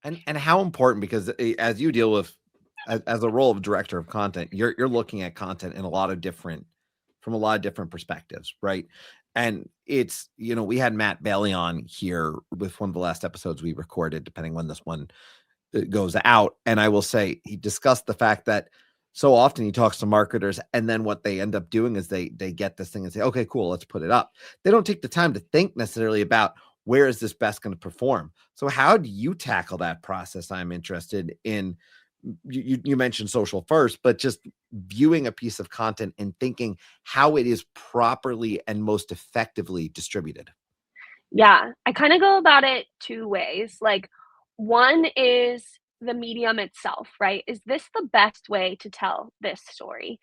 And how important, because as you deal with as a role of director of content, you're looking at content in a lot of different from a lot of different perspectives, right? And it's, we had Matt Bailey on here with one of the last episodes we recorded, depending when this one goes out. And I will say he discussed the fact that so often he talks to marketers, and then what they end up doing is they get this thing and say, okay, cool, let's put it up. They don't take the time to think necessarily about where is this best going to perform. So how do you tackle that process? I'm interested in. You mentioned social first, but just viewing a piece of content and thinking how it is properly and most effectively distributed. Yeah, I kind of go about it two ways. Like, one is the medium itself, right? Is this the best way to tell this story?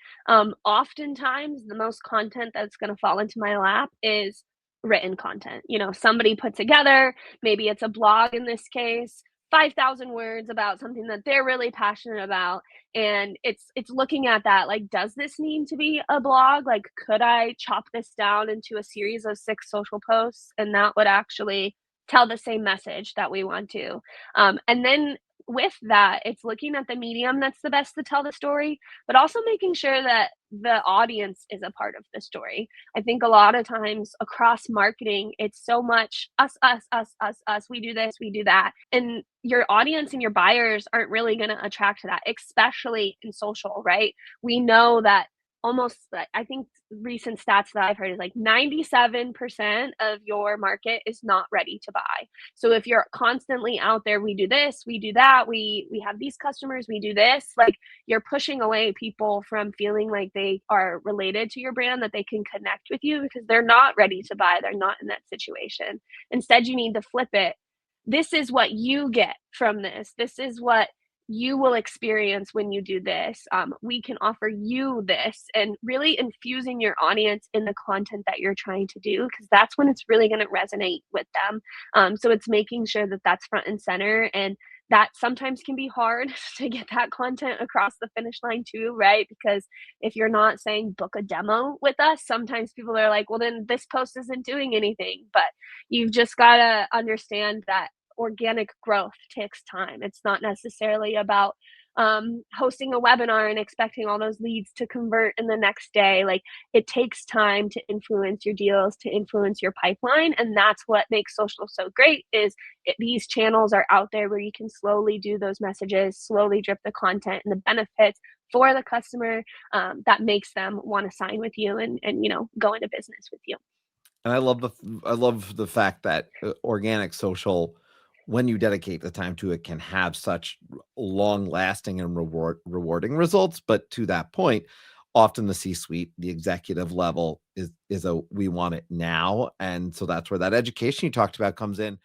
Oftentimes, the most content that's going to fall into my lap is written content. Somebody put together, maybe it's a blog in this case, 5,000 words about something that they're really passionate about, and it's looking at that, like, does this need to be a blog? Like, could I chop this down into a series of 6 social posts and that would actually tell the same message that we want to? And then with that, it's looking at the medium that's the best to tell the story, but also making sure that the audience is a part of the story. I think a lot of times across marketing, it's so much us, us, us, us, us. We do this, we do that. And your audience and your buyers aren't really going to attract to that, especially in social, right? We know that almost, I think recent stats that I've heard is like 97% of your market is not ready to buy. So if you're constantly out there, we do this, we do that, we have these customers, we do this, like, you're pushing away people from feeling like they are related to your brand, that they can connect with you, because they're not ready to buy. They're not in that situation. Instead, you need to flip it. This is what you get from this. This is what you will experience when you do this. We can offer you this, and really infusing your audience in the content that you're trying to do, because that's when it's really going to resonate with them. So it's making sure that that's front and center, and that sometimes can be hard to get that content across the finish line too, right? Because if you're not saying book a demo with us, sometimes people are like, well, then this post isn't doing anything. But you've just got to understand that organic growth takes time. It's not necessarily about hosting a webinar and expecting all those leads to convert in the next day. Like, it takes time to influence your deals, to influence your pipeline. And that's what makes social so great, is these channels are out there where you can slowly do those messages, slowly drip the content and the benefits for the customer, that makes them want to sign with you and go into business with you. And I love the fact that organic social, when you dedicate the time to it, can have such long lasting and rewarding results. But to that point, often the C-suite, the executive level is a we want it now. And so that's where that education you talked about comes in.